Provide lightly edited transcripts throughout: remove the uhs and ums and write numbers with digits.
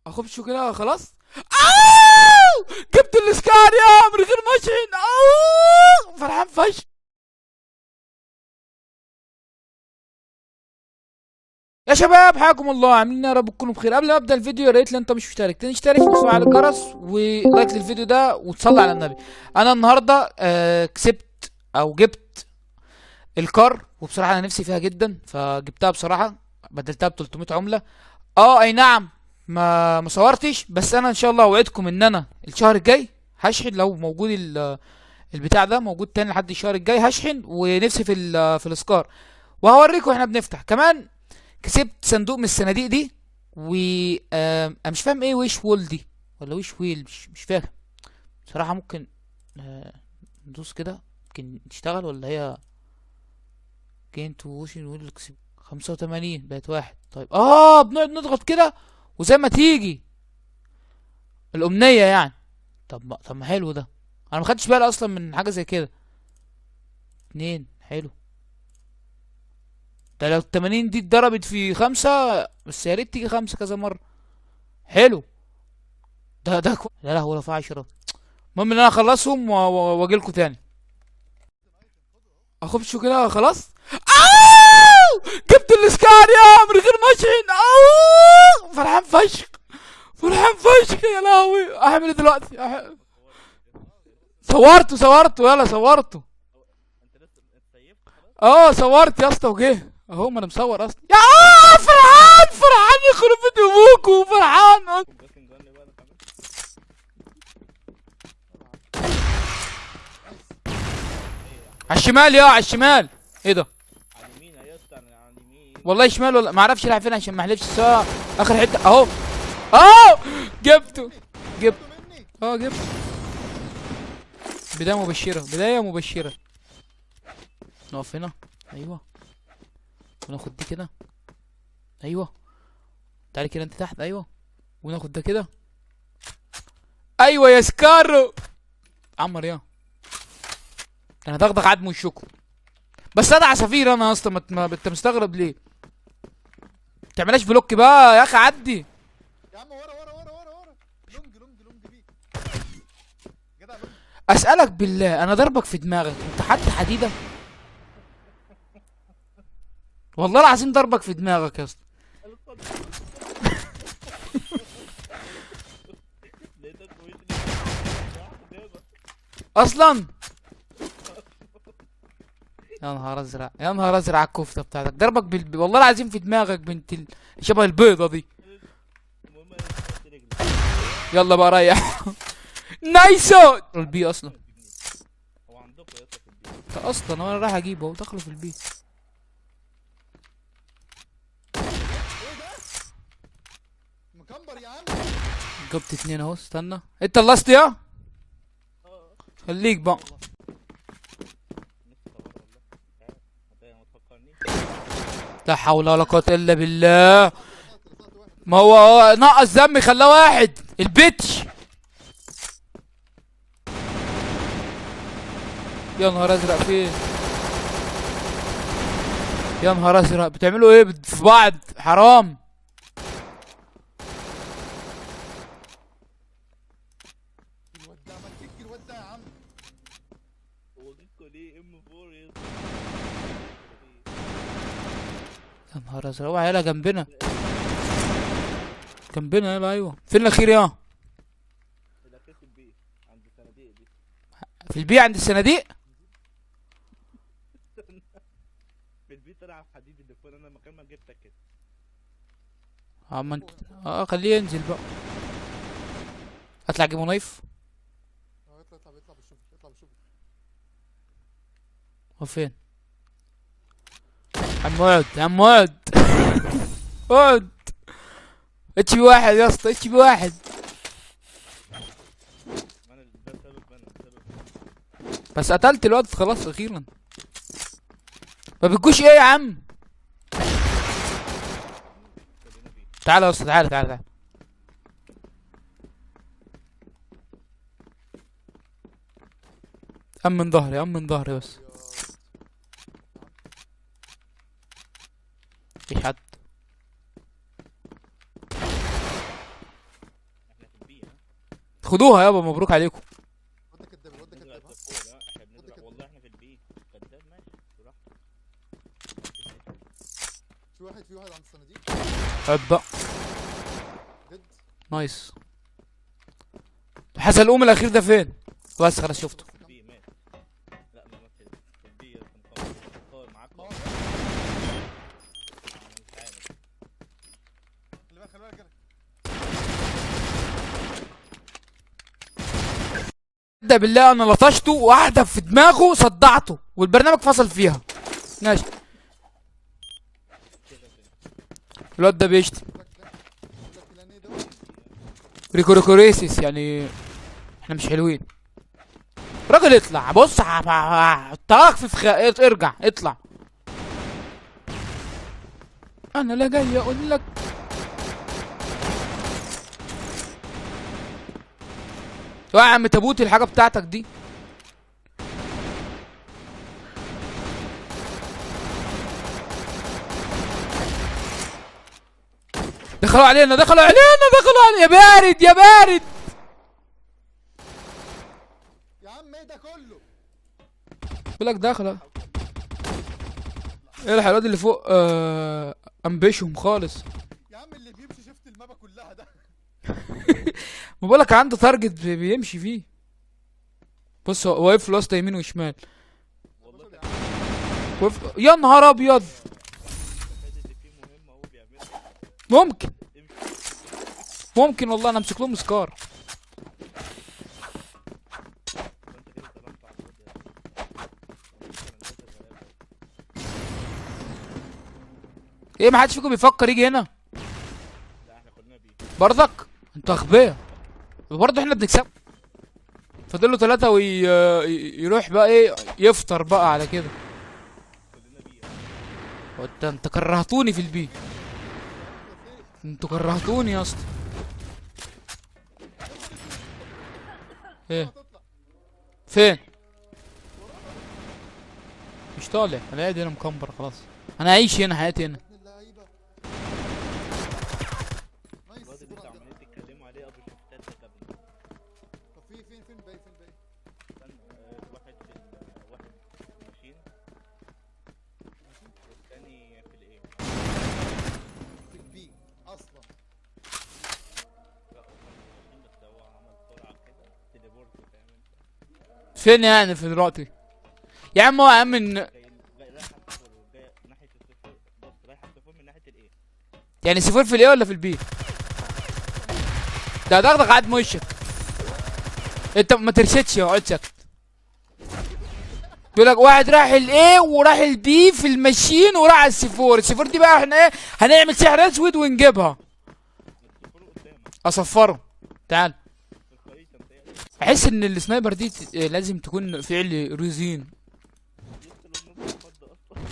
اخب شو كده خلاص. جبت الاسكار يا من غير ما اشحن. فرحان فشخ. يا شباب حياكم الله، عاملين إيه؟ يا رب تكونوا بخير. قبل ما ابدا الفيديو يا ريت لو انت مش مشترك تشترك وتفعل الجرس ولايك للفيديو ده وتصلي على النبي. انا النهارده كسبت او جبت الكار، وبصراحه انا نفسي فيها جدا فجبتها بصراحه. بدلتها ب 300 عمله. اي نعم، ما صورتش، بس انا ان شاء الله اوعدكم ان انا الشهر الجاي هشحن. لو موجود البتاع ده موجود تاني لحد الشهر الجاي هشحن، ونفسي في الاسكار. وهوريكم احنا بنفتح كمان. كسبت صندوق من الصناديق دي، و انا مش فاهم ايه ويش وول دي ولا ويش ويل، مش فاهم بصراحه. ممكن ندوس كده ممكن تشتغل، ولا هي جين تو ووشن ويل. 85 بقت واحد. طيب بنقعد نضغط كده وزي ما تيجي الامنيه يعني. طب ما حلو ده. انا ما خدتش بالي اصلا من حاجه زي كده. اتنين حلو ده. لو ال80 دي اتضربت في خمسة، بس يا ريت تيجي خمسة كذا مرة. حلو لا لا، هو رفع 10. المهم ان انا اخلصهم واجيلكوا تاني. اخب شو كده خلاص. جبت الاسكار يا من غير ما اشحن. فرحان فشخ. فرحان فشخ يا لهوي. اعمل ايه دلوقتي؟ صورته يلا صورته. صورت يا اسطى وجه اهو. ما انا مصور اصلا يا فرحان يخرب بيت ابوكوا. فرحان على الشمال على الشمال. ايه ده؟ والله شمال، ولا ما اعرفش رايح فين عشان ما احلفش. اخر حته اهو. جبته. جبته. بدايه مبشره. نقف هنا. ايوه. وناخد دي كده. ايوه. تعالي كده انت تحت. ايوه. وناخد ده كده. ايوه يا سكارو. عمر انا دغدغ عدم الشكر. بس انا عصافير انا اصلا. انت مستغرب ليه؟ تعملاش بلوك بقى يا اخي. عدي يا عم. ورا لونج بيك. جدع لونج. اسالك بالله، انا ضربك في دماغك انت حد حديده. والله العظيم ضربك في دماغك يا اسطى. اصلا يا نهار ازرق على الكفته بتاعتك. ضربك والله العظيم في دماغك بنت شبه البيضه دي. يلا بقى ريح. نايسو البي اصلا. هو عندكم يا اسطى في البيت؟ اصلا انا رايح اجيبه ودخله في البيت. ايه ده؟ مكمبر يا عم. جبت 2 اهو. استنى انت خلصت يا. خليك بقى. لا حول ولا قوة الا بالله. ما هو نقص دم خلاه واحد البتش. يا نهار ازرق فين؟ يا نهار ازرق بتعملوا ايه في بعض؟ حرام. الواد ده ما تكيك الواد ده يا عم. هو جيتكو ليه ام 4 يا يا نهار ازرق. اوعى يلا جنبنا يلا. ايوه فين الاخير يا؟ الاخير في البيت عند الصناديق دي. في البيع عند الصناديق. في البيت طلع في حديد اللي فوق. انا مكان ما جبتك كده. اما انت خليه ينزل بقى. اطلع اجيبه نايف. اطلع بالشوف. هو فين؟ عم اقعد. اقعد. اتش بي واحد يا اسطى. اتش بي واحد. انا ده سبب بس قتلت الواد خلاص اخيرا. ما بتجوش ايه يا عم؟ تعالى يا اسطى. تعالى. امن ظهري بس. في حد. خدوها يابا، مبروك عليكم. الواد ده كداب، الواد ده نزرع كداب. الدبور ده، احنا بنزرع والله احنا في البيت. كداب ماشي براحتك. في واحد عند الصناديق. عيب بقى. جد. نايس. حسن الأم الأخير ده فين؟ بس خلاص شفته. في البيت مات. لا ما مات في البيت. انت مصور معاك ما هو مش عارف. خلي بالك خلي بالك جالك. ده بالله انا لطشته واحده في دماغه صدعته والبرنامج فصل فيها. ماشي. الواد ده بيشتم ريكوريكوريسيس، يعني احنا مش حلوين. راجل اطلع بص، هحطك ارجع اطلع. انا لا جاي اقول لك يا عم تابوتي الحاجه بتاعتك دي. دخلوا علينا يا بارد يا بارد. يا عم ايه ده كله؟ بقول لك داخله. ايه الحلوات اللي فوق انبشهم خالص. يا عم اللي بيمشي شفت المابا كلها ده. ما بقولك عنده تارجت بيمشي فيه. بص هو واقف له يمين وشمال. والله يا نهار ابيض. اللي فيه مهمة هو بيعملها. ممكن والله انا امسك لهم سكار. وانت كده ظلمت على الواد يا ايه ما حدش فيكم بيفكر يجي هنا لا احنا كلنا بيه. برضك؟ انتوا اغبياء. برضه احنا بنكسب. فاضل له 3 ويروح بقى ايه يفطر بقى على كده. كلنا بيه. انت كرهتوني في البي. انتوا كرهتوني يا اسطى. ايه فين؟ مش طالع، انا قاعد هنا مكمبر خلاص. انا هعيش هنا حياتي هنا. ابن اللعيبه. نايس. الواد اللي انتوا عمالين تتكلموا عليه ابو شفتات ده كابتن. طب فين باقي استنى واحد واحد في الماشين والتاني في الايه. في البي اصلا. لا هو في الماشين بس هو عمل سرعة كده تليبورت فاهم انت. فين يعني في دلوقتي؟ يا عم هو يا عم جاي رايح على الصفر وجاي ناحية الصفر. بص رايح على الصفر من ناحية الايه. يعني صفر في الايه ولا في البي؟ ده دغدغ عاد وشك. انت ما ترشدش اقعد ساكت. بيقول لك واحد راح الايه وراح البي في الماشين وراح على السفور. السفور دي بقى احنا ايه هنعمل سحر اسود ونجيبها. الصفر قدامك اصفره. تعال. في الخريطة متهيألي. احس ان السنايبر دي لازم تكون فعل رزين. يقتل النوب الفضة اصلا.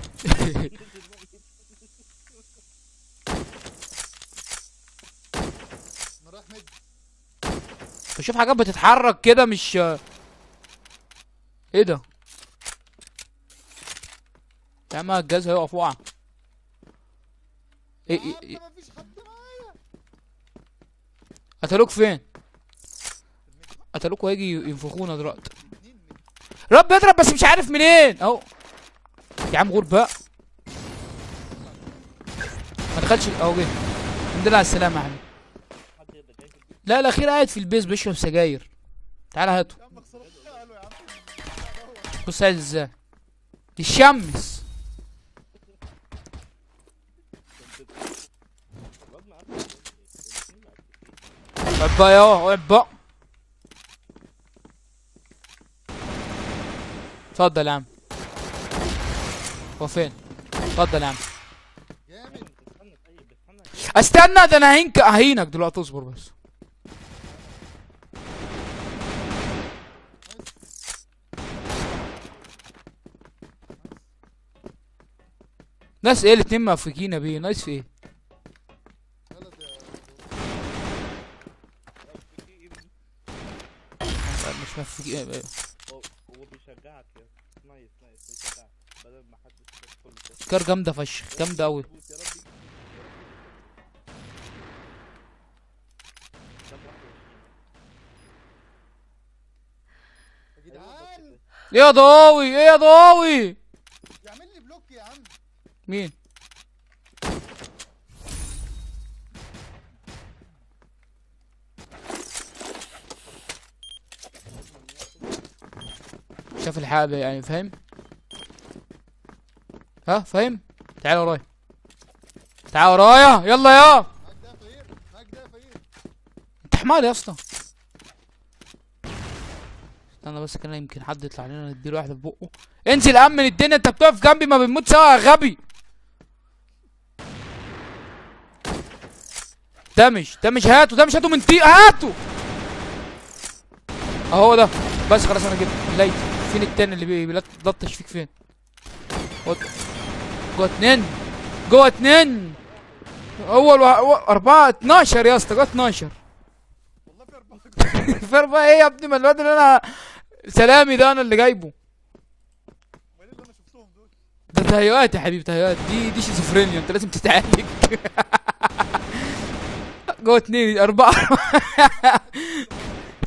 انا رايح مد. بشوف حاجات بتتحرك كده مش ايه ده يا عم الجهاز هيقف وقع. يا ايه ايه عم مفيش حد معايا. قتلوك فين؟ قتلوك وهيجي ينفخونا دلوقتي. رب اضرب بس مش عارف منين اهو. يا عم غور بقى. ما دخلش اهو جه. الحمد لله على السلامة يا حبيبي. حد يبقى جاي في البيت. لا الاخير قاعد في البيز بيشرب سجاير. تعال هاته. يا عم خسرت قالوا يا عم. بص عايز ازاي يشمس. الواد معاه الاتنين معاه. اقعد بقى يا اقعد بقى. اتفضل يا عم. هو فين؟ اتفضل يا عم. جامد. استنى طيب استنى. استنى ده انا ههينك دلوقتي اصبر بس. ناس ايه الاتنين مافكين يا بيه نايس في ايه؟ ولد يا مش مافكين. هو بيشجعك يا نايس بيشجعك بدل ما حد يدخل كار جامدة فشخ جامدة اوي. يا رب يكسب. كام 21 جدعان ايه يا ضاوي، ايه يا ضاوي؟ يعمل لي بلوك يا عم. مين؟ شاف الحاجة يعني، فاهم؟ ها فاهم؟ تعال ورايا، تعال ورايا يلا يا. معاك ده يا فقير، معاك ده يا فقير. انت حمار يا اسطى. استنى بس كده يمكن حد يطلع لنا نديله واحدة في بقه. انزل امن الدنيا، انت بتقف جنبي ما بنموت سوا يا غبي. دمج هاته من تي هاته. اهو ده. بس خلاص انا جبت لقيت. فين التاني اللي بيلطش فيك فين؟ جوه اتنين. اول 4 12 يا اسطى، جوه 12. والله في 4. في 4 ايه يا ابني؟ ما الواد اللي انا سلامي ده انا اللي جايبه. امال ايه اللي انا شفتهم دول؟ ده تهيؤات يا حبيبي، تهيؤات. دي شيزوفرينيا، انت لازم تتعالج. جوه 2 4.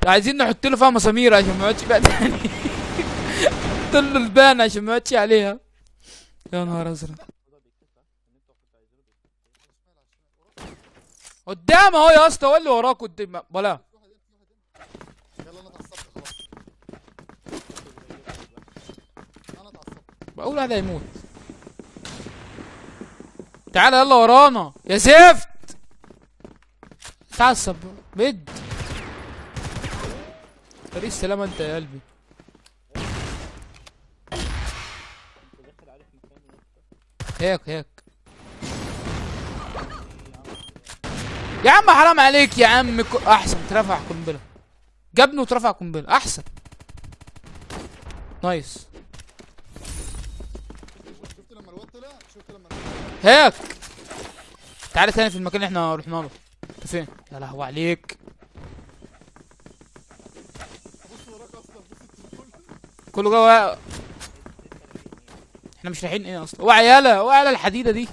عايزين نحط له فيها مسامير عشان ما يقعدش بقى تاني. نحط له البان عشان ما يقعدش عليها. يا نهار ازرق. قدام اهو يا اسطى، هو اللي وراك قدام ولا؟ يلا انا اتعصبت خلاص. انا اتعصبت. اول واحد هيموت. تعالى يلا ورانا يا زفت. تعصب بد. طريق السلامة انت يا قلبي. انت داخل عارف مكاني يا اسطى. هيك يا عم حرام عليك يا عم. احسن ترفع قنبله. جابني وترفع قنبله احسن. نايس. شفت لما الواد طلع؟ شفت لما هيك. تعالى تاني في المكان اللي احنا رحنا له. انت فين؟ يا لهوي عليك. بص وراك اصلا، بص التليفون. كله جوا. احنا مش رايحين ايه اصلا؟ اوعى يالا، اوعى يالا الحديده دي.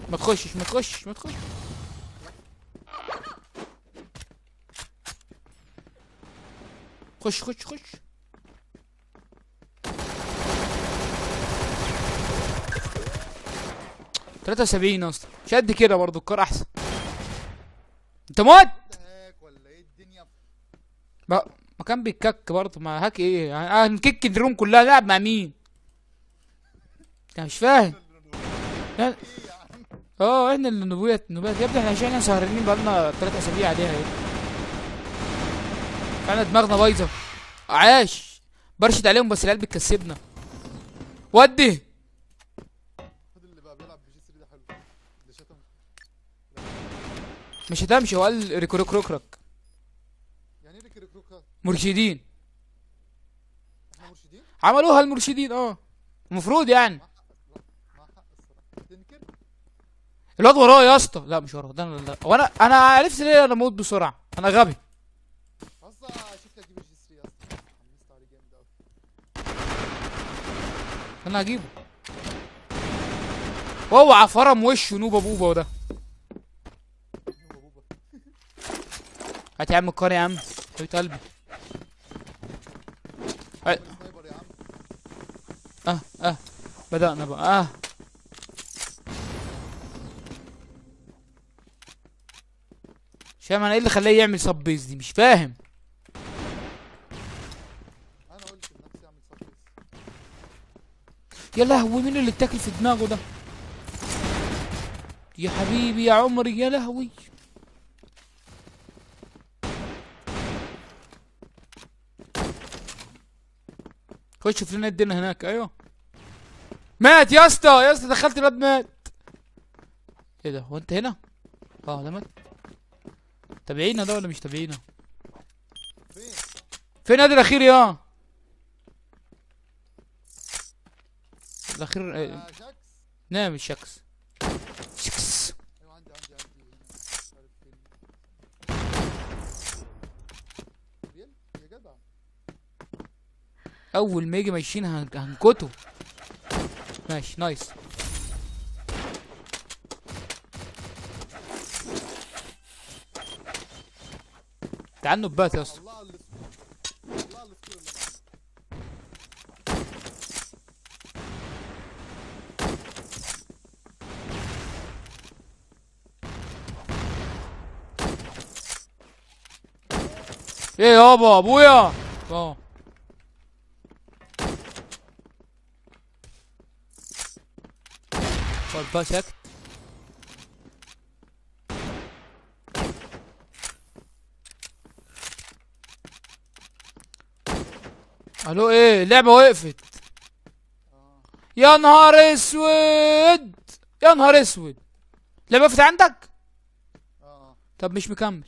ما تخشش. خش. 73 اصلا، مش قد كده برضه، الكار احسن. انت موت. ده هاك ولا ايه الدنيا؟ ما كان بيتكك برضه، ما هاك ايه يعني؟ هنكك الروم كلها، نلعب مع مين؟ انت مش فاهم. ايه يا عم؟ احنا اللي نبويات يا ابني. احنا عشان سهرانين بقالنا 3 اسابيع عليها اهي. فعلا دماغنا بايظه. عاش برشد عليهم، بس العيال بتكسبنا. ودي خد اللي بقى بيلعب بجي 3 ده حلو. اللي شتم. مش هتمشي. هو قال ريكروكروكرك. يعني ايه ريكروكا؟ مرشدين احنا مرشدين؟ عملوها المرشدين. المفروض يعني. مع حق الصراحه. تنكر؟ الواد وراه يا اسطى. لا مش وراه، ده انا لا. وانا عرفت ليه انا اموت بسرعه. انا غبي. اصلا شفت اجيب الجي 3 اصلا. حمست عليه جامد قوي. انا هجيبه. اوعى فرم وشه نوبه بوبه وده. ابنه وابوبا. هات يا عم الكار يا عم، حبيبه قلبي. سنايبر يا عم. بدأنا بقى. مش فاهم انا ايه اللي خلاه يعمل سب بيز دي، مش فاهم. انا قلت لنفسي اعمل سب بيس. يا لهوي مين اللي اتاكل في دماغه ده؟ يا حبيبي يا عمري يا لهوي. خش شوف لنا الدنيا هناك. ايوه مات يا اسطى، دخلت الواد مات. ايه ده؟ هو انت هنا؟ ده مات. تابعينا ده ولا مش تابعينا؟ فين؟ فين نادي الاخير يا الاخير؟ شاكس. نعم الشكس. شكس. ايوه عندي هنا. مش عارف فين. ريال يا جدع. اول ما يجي ماشيين هنكته. ماشي نايس. تعال نوبات يا اسطى. الله على السكور، الله على السكور اللي معانا. ايه يابا ابويا. اه اقعد بقى ساكت. الو ايه اللعبة وقفت. اه يا نهار اسود، يا نهار اسود. اللعبة وقفت عندك؟ اه طب مش مكمل.